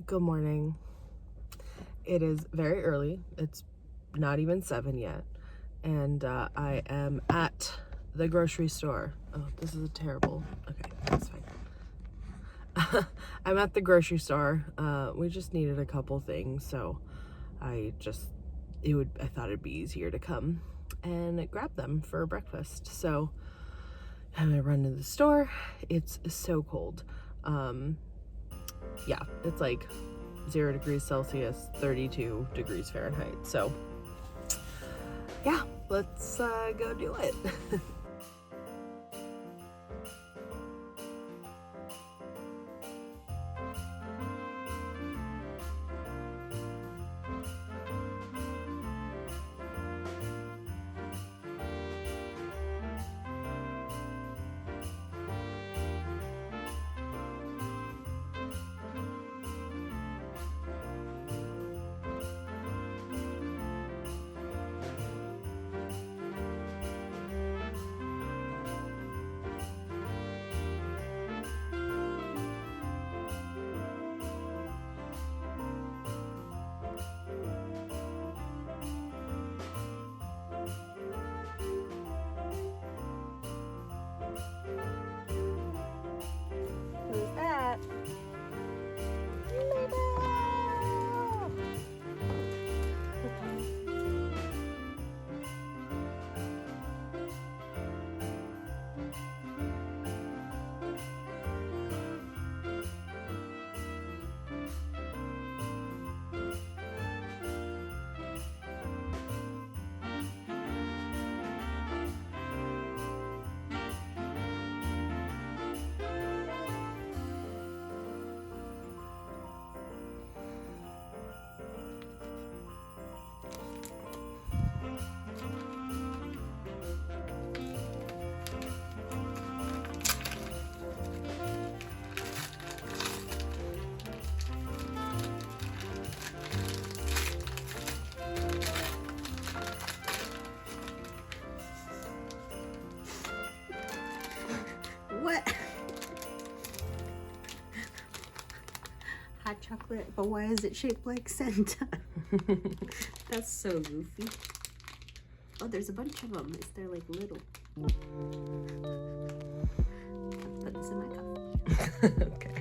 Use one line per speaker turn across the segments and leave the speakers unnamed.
Good morning. It is very early. It's not even 7 yet. And I am at the grocery store. Oh, this is a terrible... Okay, that's fine. I'm at the grocery store. We just needed a couple things, so I thought it'd be easier to come and grab them for breakfast. So I'm gonna run to the store. It's so cold. Yeah, it's like 0 degrees Celsius, 32 degrees Fahrenheit. So yeah, let's go do it. Who's that?
What? Hot chocolate, but why is it shaped like Santa? That's so goofy. Oh, there's a bunch of them. Is there like little? Let's put this in my cup.
Okay.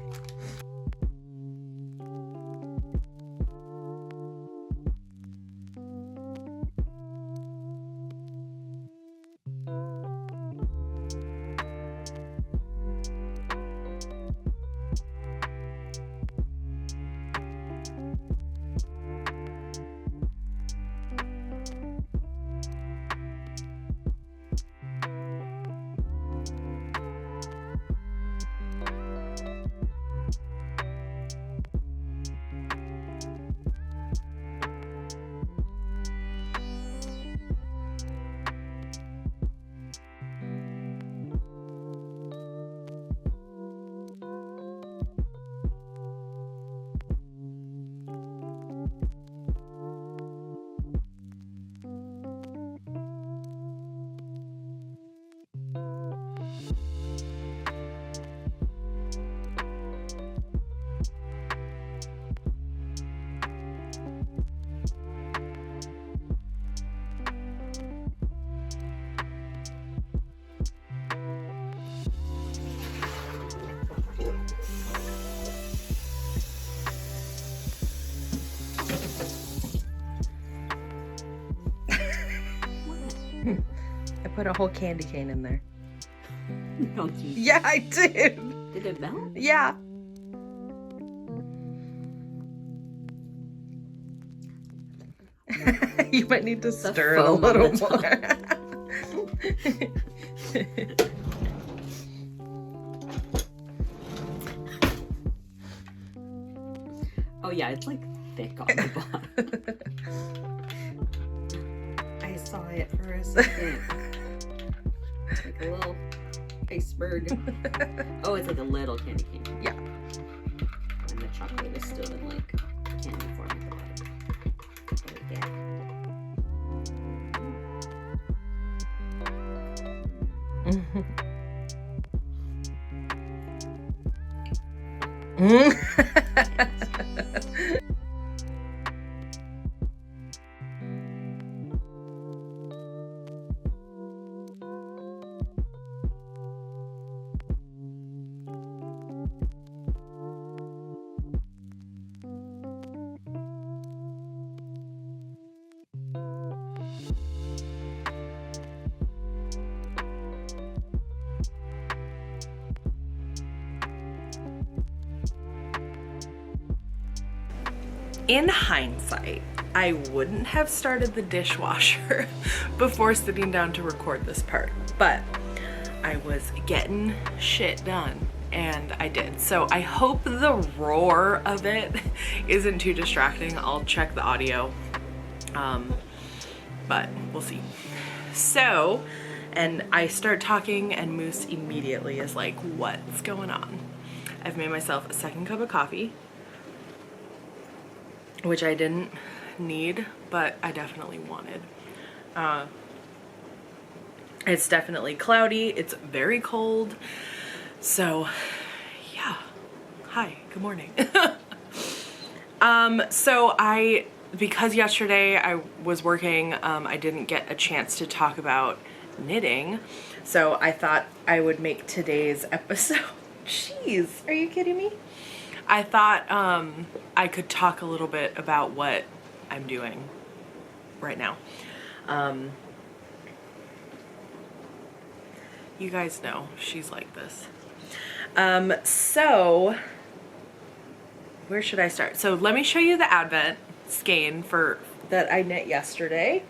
I put a whole candy cane in there.
No, you
Yeah, I did.
did it melt?
Yeah. You might need to stir it a
foam on
little
the
more.
Oh yeah, it's like thick on the bottom. I saw it for a second. It's like a little iceberg. Oh, it's like a little candy cane.
Yeah.
And the chocolate is still in like candy form at the bottom. But yeah.
in hindsight, I wouldn't have started the dishwasher before sitting down to record this part, but I was getting shit done and I did. So I hope the roar of it isn't too distracting. I'll check the audio, but we'll see. So, and I start talking and Moose immediately is like, what's going on? I've made myself a second cup of coffee, which I didn't need, but I definitely wanted. It's definitely cloudy. It's very cold. So yeah, hi, good morning. So because yesterday I was working, I didn't get a chance to talk about knitting. So I thought I would make today's episode. Jeez, are you kidding me? I thought I could talk a little bit about what I'm doing right now. You guys know she's like this. So where should I start? So let me show you the Advent skein that I knit yesterday.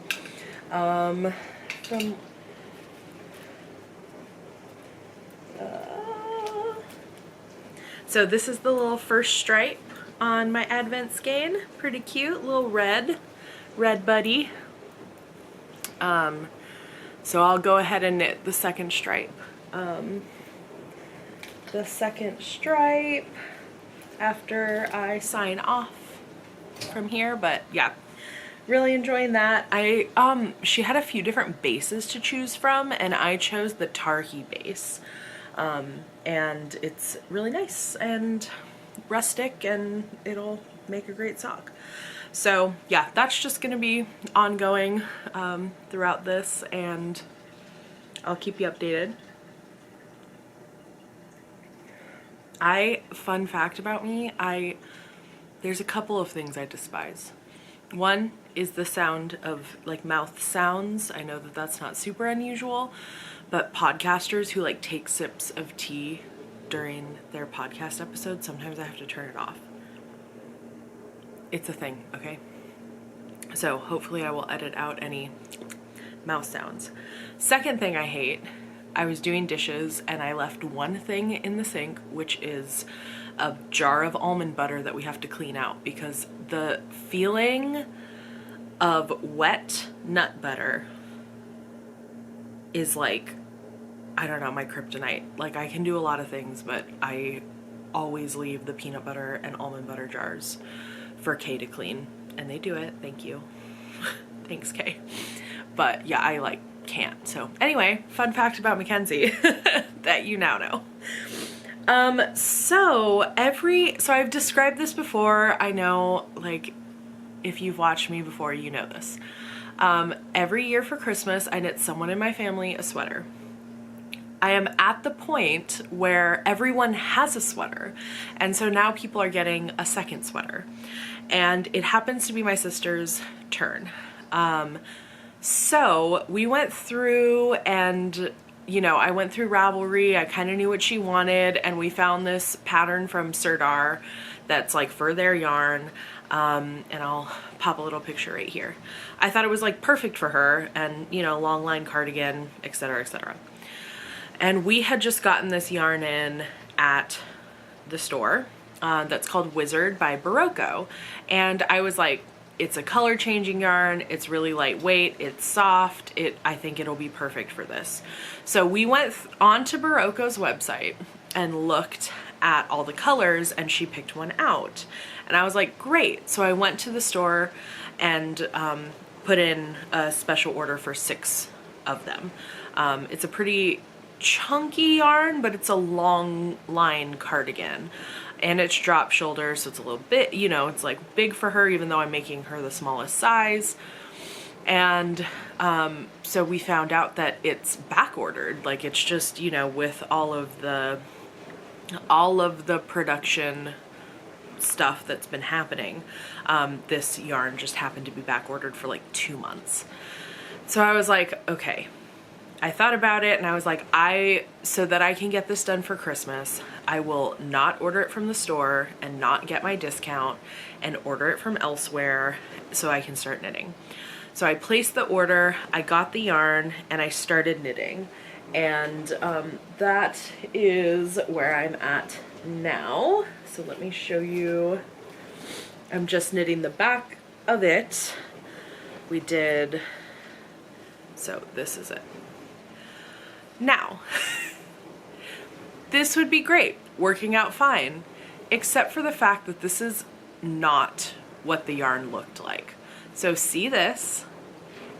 So this is the little first stripe on my Advent skein. Pretty cute, little red buddy. So I'll go ahead and knit the second stripe. The second stripe after I sign off from here, but yeah, really enjoying that. She had a few different bases to choose from and I chose the Tarhi base. And it's really nice and rustic and it'll make a great sock. So yeah, that's just gonna be ongoing throughout this and I'll keep you updated. Fun fact about me, there's a couple of things I despise. One is the sound of like mouth sounds. I know that that's not super unusual, but podcasters who like take sips of tea during their podcast episodes, sometimes I have to turn it off. It's a thing, okay? So hopefully I will edit out any mouth sounds. Second thing I hate, I was doing dishes and I left one thing in the sink, which is a jar of almond butter that we have to clean out because the feeling of wet nut butter is like, I don't know, my kryptonite. Like I can do a lot of things, but I always leave the peanut butter and almond butter jars for Kay to clean and they do it. Thank you. Thanks, Kay. But yeah, I like can't. So anyway, fun fact about Mackenzie that you now know. So I've described this before. I know, like, if you've watched me before, you know this. Every year for Christmas, I knit someone in my family a sweater. I am at the point where everyone has a sweater. And so now people are getting a second sweater. And it happens to be my sister's turn. So we went through and, you know, I went through Ravelry. I kind of knew what she wanted. And we found this pattern from Dyer that's like for their yarn. And I'll pop a little picture right here. I thought it was like perfect for her and, you know, long line cardigan, etc., etc. And we had just gotten this yarn in at the store that's called Wizard by Barocco. And I was like, it's a color changing yarn. It's really lightweight. It's soft. I think it'll be perfect for this. So we went onto Barocco's website and looked at all the colors and she picked one out. And I was like, great. So I went to the store and put in a special order for 6 of them. It's a pretty chunky yarn, but it's a long line cardigan. And it's drop shoulder, so it's a little bit, you know, it's like big for her, even though I'm making her the smallest size. And so we found out that it's back ordered. Like it's just, you know, with all of the production stuff that's been happening, this yarn just happened to be back ordered for like 2 months. So I was like, okay, I thought about it and I was like, so that I can get this done for Christmas, I will not order it from the store and not get my discount and order it from elsewhere so I can start knitting. So I placed the order, I got the yarn, and I started knitting. And that is where I'm at now. So let me show you. I'm just knitting the back of it. We did, so this is it. Now, this would be great, working out fine, except for the fact that this is not what the yarn looked like. So see this,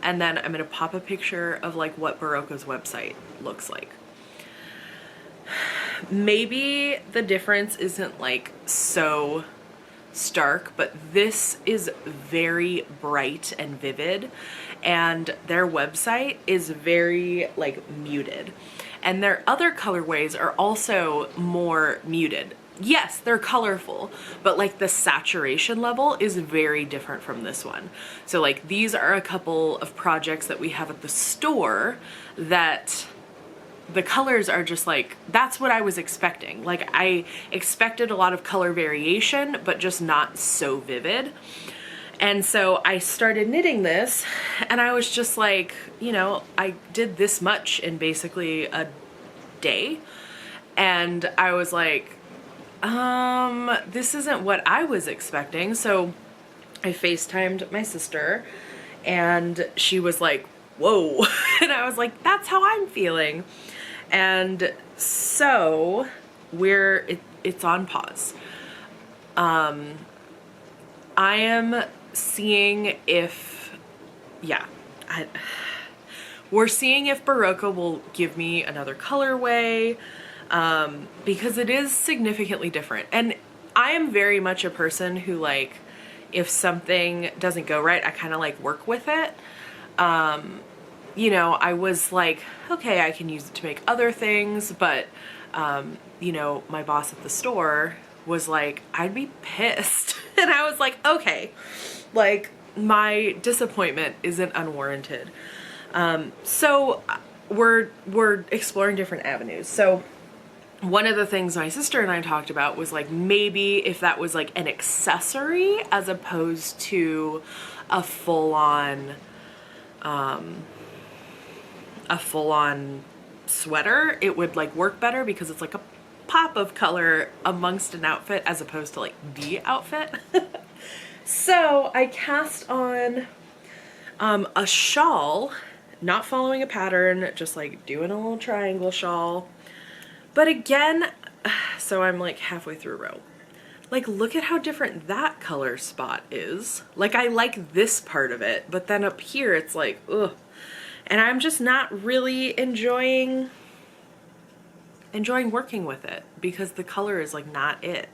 and then I'm gonna pop a picture of like what Barocco's website looks like. Maybe the difference isn't like so stark, but this is very bright and vivid, and their website is very like muted, and their other colorways are also more muted. Yes, they're colorful, but like the saturation level is very different from this one. So like these are a couple of projects that we have at the store that the colors are just like, that's what I was expecting. Like I expected a lot of color variation, but just not so vivid. And so I started knitting this and I was just like, you know, I did this much in basically a day. And I was like, this isn't what I was expecting. So I FaceTimed my sister and she was like, whoa. And I was like, that's how I'm feeling. And so it's on pause. I am seeing if, we're seeing if Barocco will give me another colorway, because it is significantly different. And I am very much a person who, like, if something doesn't go right, I kind of like work with it. You know, I was like, okay, I can use it to make other things, but you know, my boss at the store was like, I'd be pissed. And I was like, okay, like my disappointment isn't unwarranted. So we're exploring different avenues. So one of the things my sister and I talked about was like, maybe if that was like an accessory as opposed to a full-on sweater, it would like work better because it's like a pop of color amongst an outfit as opposed to like the outfit. So I cast on a shawl, not following a pattern, just like doing a little triangle shawl. But again, so I'm like halfway through a row. Like, look at how different that color spot is. Like, I like this part of it, but then up here it's like, ugh. And I'm just not really enjoying working with it because the color is like not it.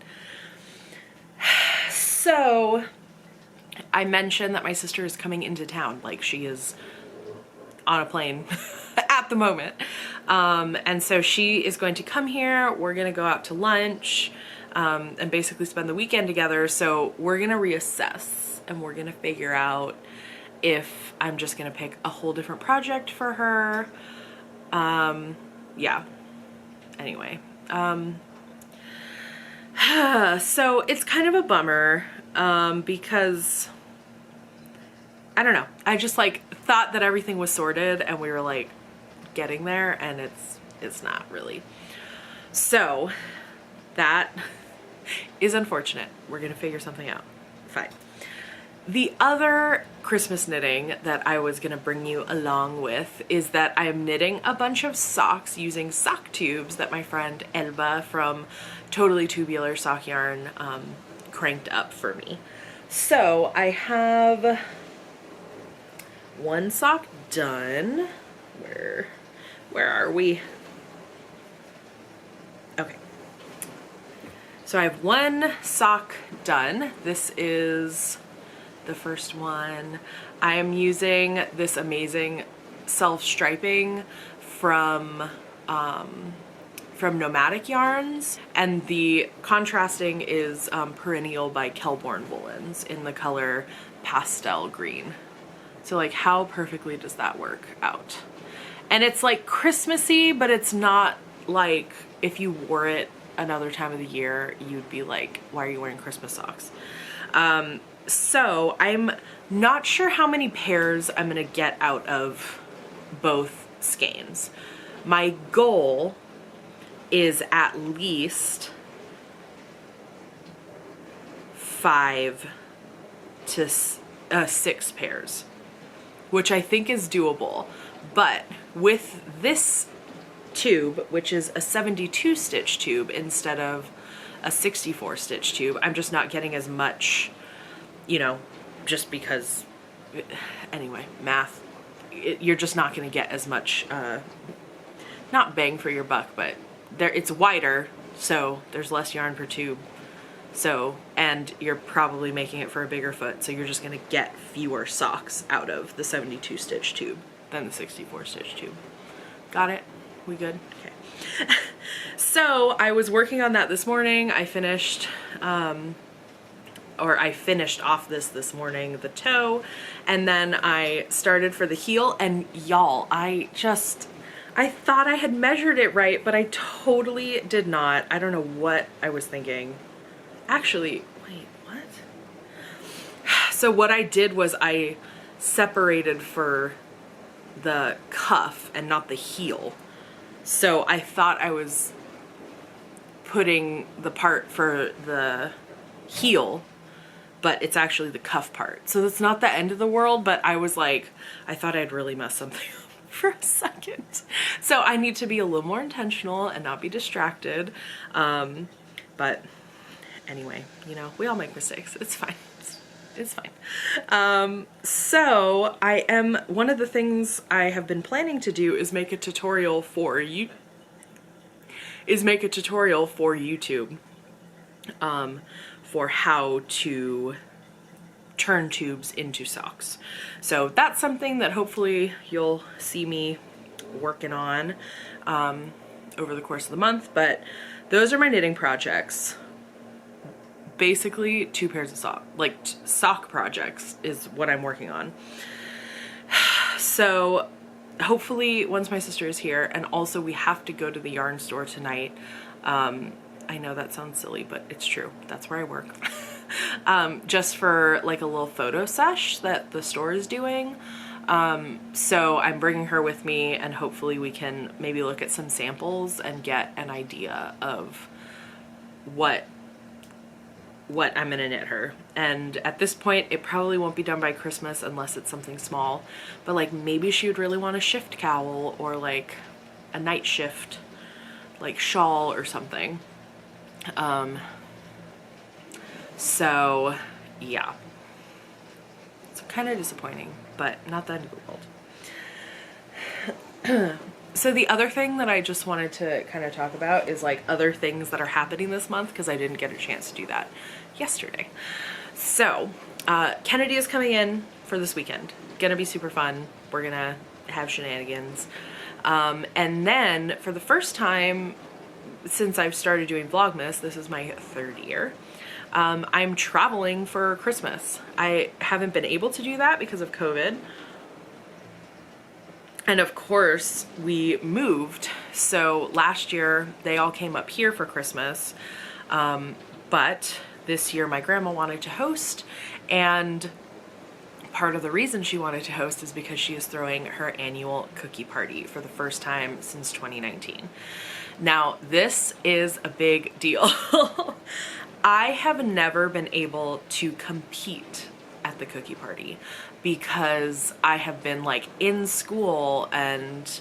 So I mentioned that my sister is coming into town. Like, she is on a plane at the moment. And so she is going to come here. We're going to go out to lunch and basically spend the weekend together. So we're going to reassess and we're going to figure out if I'm just going to pick a whole different project for her. Yeah. Anyway. So it's kind of a bummer because I don't know. I just like thought that everything was sorted and we were like getting there, and it's not really. So that is unfortunate. We're gonna figure something out. Fine. The other Christmas knitting that I was gonna bring you along with is that I am knitting a bunch of socks using sock tubes that my friend Elba from Totally Tubular Sock Yarn cranked up for me. So I have one sock done. Where are we? Okay. So I have one sock done. This is the first one. I am using this amazing self-striping from Nomadic Yarns, and the contrasting is Perennial by Kelborn Woolens in the color pastel green. So like, how perfectly does that work out? And it's like Christmassy, but it's not like if you wore it another time of the year, you'd be like, why are you wearing Christmas socks? So I'm not sure how many pairs I'm gonna get out of both skeins. My goal is at least 5 to 6 pairs, which I think is doable. But with this tube, which is a 72 stitch tube instead of a 64 stitch tube, I'm just not getting as much, you know, just because, anyway, math, you're just not going to get as much, not bang for your buck, but it's wider, so there's less yarn per tube. So, and you're probably making it for a bigger foot, so you're just going to get fewer socks out of the 72 stitch tube than the 64 stitch tube. Got it? We good? Okay. So I was working on that this morning. I finished, I finished off this morning, the toe, and then I started for the heel, and y'all, I thought I had measured it right, but I totally did not. I don't know what I was thinking. Actually, wait, what? So what I did was I separated for the cuff and not the heel. So I thought I was putting the part for the heel, but it's actually the cuff part. So it's not the end of the world, but I was like, I thought I'd really messed something up for a second. So I need to be a little more intentional and not be distracted. But anyway, you know, we all make mistakes. It's fine. It's fine. So one of the things I have been planning to do is make a tutorial for YouTube, for how to turn tubes into socks. So that's something that hopefully you'll see me working on, over the course of the month, but those are my knitting projects. Basically 2 pairs of sock projects is what I'm working on. So hopefully once my sister is here, and also we have to go to the yarn store tonight. I know that sounds silly, but it's true. That's where I work. Just for like a little photo sesh that the store is doing. So I'm bringing her with me, and hopefully we can maybe look at some samples and get an idea of what I'm gonna knit her. And at this point it probably won't be done by Christmas unless it's something small, but like maybe she would really want a shift cowl or like a night shift like shawl or something. So yeah, it's kind of disappointing, but not the end of the world. So the other thing that I just wanted to kind of talk about is like other things that are happening this month, because I didn't get a chance to do that yesterday. So Kennedy is coming in for this weekend. Gonna be super fun. We're gonna have shenanigans. And then for the first time since I've started doing Vlogmas, this is my 3rd year, I'm traveling for Christmas. I haven't been able to do that because of COVID. And of course we moved, so last year they all came up here for Christmas, but this year my grandma wanted to host, and part of the reason she wanted to host is because she is throwing her annual cookie party for the first time since 2019. Now this is a big deal. I have never been able to compete at the cookie party because I have been like in school and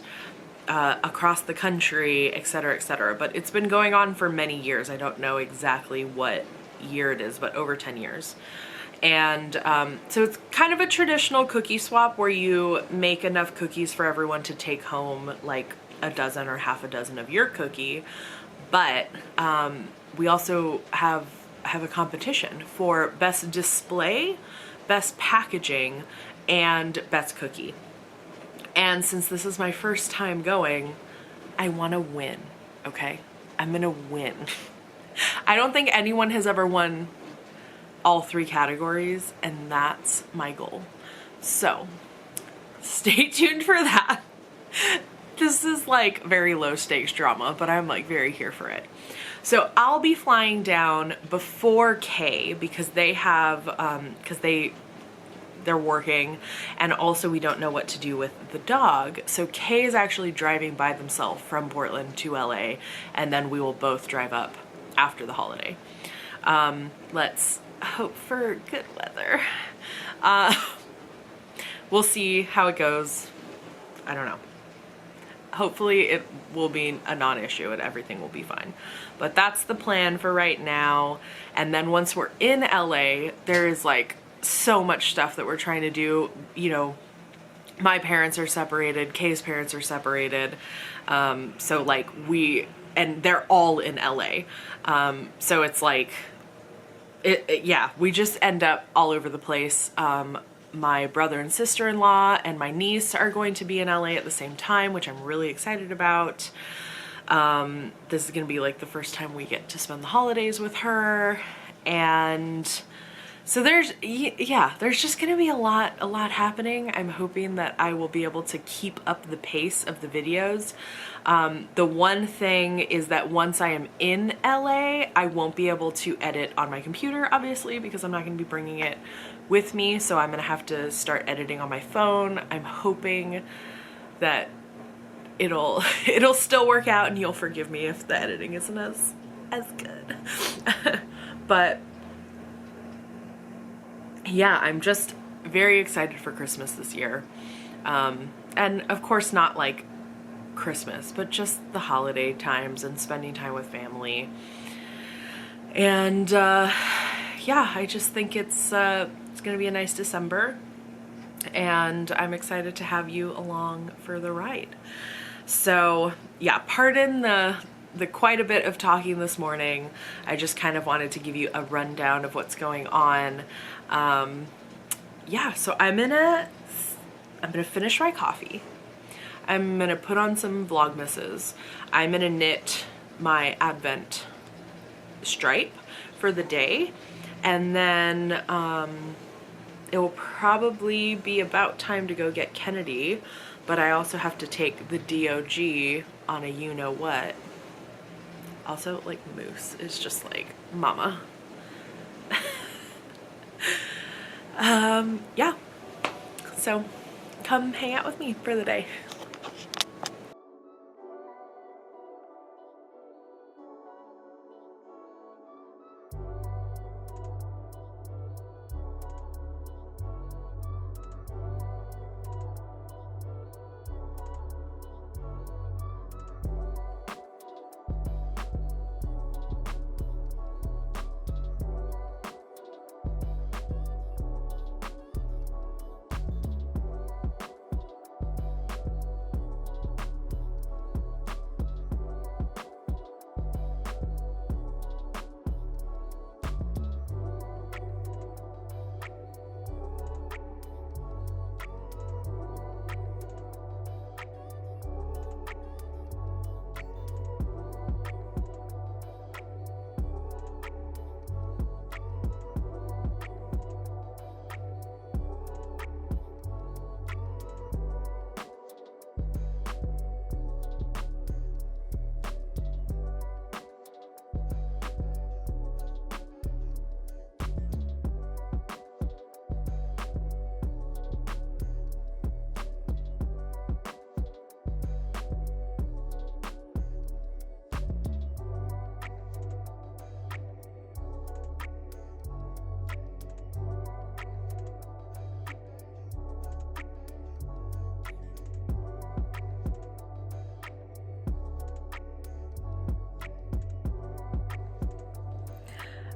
across the country, etc., etc. But it's been going on for many years. I don't know exactly what year it is, but over 10 years. And so it's kind of a traditional cookie swap where you make enough cookies for everyone to take home like a dozen or half a dozen of your cookie. But we also have a competition for best display, best packaging, and best cookie. And since this is my first time going, I want to win, okay? I'm gonna win. I don't think anyone has ever won all 3 categories, and that's my goal. So stay tuned for that. this is like very low stakes drama, but I'm like very here for it. So I'll be flying down before Kay because they have, because they're working, and also we don't know what to do with the dog. So Kay is actually driving by themselves from Portland to LA, and then we will both drive up after the holiday. Let's hope for good weather. We'll see how it goes. I don't know. Hopefully it will be a non-issue and everything will be fine. But that's the plan for right now. And then once we're in LA, there is like so much stuff that we're trying to do. You know, my parents are separated, Kay's parents are separated. So like and they're all in LA. So it's like, yeah, we just end up all over the place. My brother and sister-in-law and my niece are going to be in LA at the same time, which I'm really excited about. This is gonna be like the first time we get to spend the holidays with her. And so there's just gonna be a lot happening. I'm hoping that I will be able to keep up the pace of the videos. The one thing is that once I am in LA, I won't be able to edit on my computer, obviously, because I'm not gonna be bringing it with me. So I'm gonna have to start editing on my phone. I'm hoping that it'll still work out and you'll forgive me if the editing isn't as good. But yeah, I'm just very excited for Christmas this year. And of course not like Christmas, but just the holiday times and spending time with family. And yeah, I just think it's gonna be a nice December, and I'm excited to have you along for the ride. So yeah, pardon the quite a bit of talking this morning. I just kind of wanted to give you a rundown of what's going on. Yeah, so I'm gonna finish my coffee. I'm gonna put on some Vlogmases. I'm gonna knit my Advent stripe for the day, and then it will probably be about time to go get Kennedy, but I also have to take the DOG on a you-know-what. Also, like, Moose is just like, mama. Yeah, so come hang out with me for the day.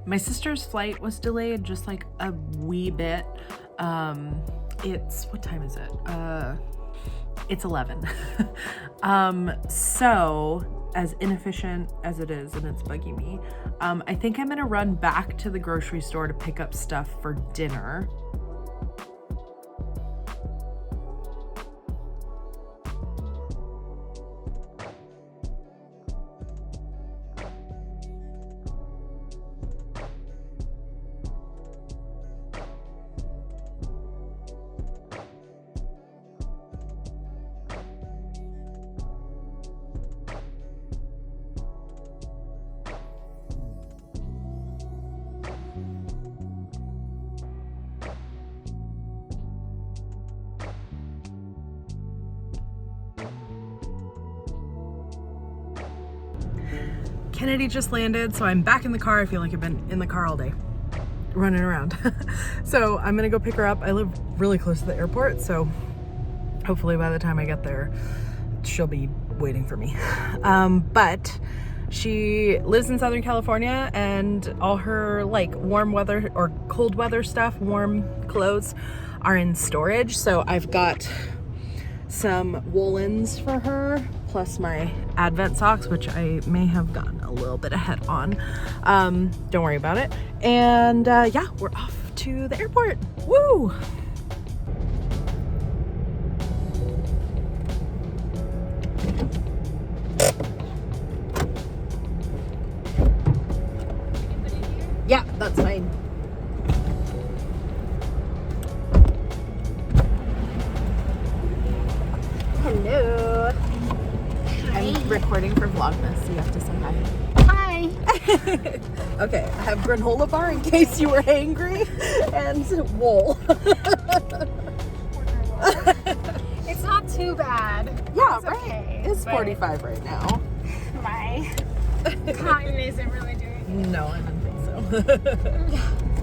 My sister's flight was delayed just like a wee bit. What time is it? It's 11. So as inefficient as it is, and it's bugging me, I think I'm gonna run back to the grocery store to pick up stuff for dinner. Kennedy just landed, so I'm back in the car. I feel like I've been in the car all day, running around. So I'm gonna go pick her up. I live really close to the airport, so hopefully by the time I get there, she'll be waiting for me. But she lives in Southern California, and all her like warm weather or cold weather stuff, warm clothes, are in storage. So I've got some Woolens for her, plus my Advent socks, which I may have gotten a little bit ahead on. Don't worry about it. And yeah, we're off to the airport. Woo! Yeah, that's fine. Hello. I'm recording for Vlogmas, so you have to say hi.
Hi.
Okay, I have granola bar in case you were hangry, and wool.
It's not too bad.
Yeah,
It's
right.
okay,
It's
but
45 right now.
My cotton isn't really doing it.
No, I didn't think so.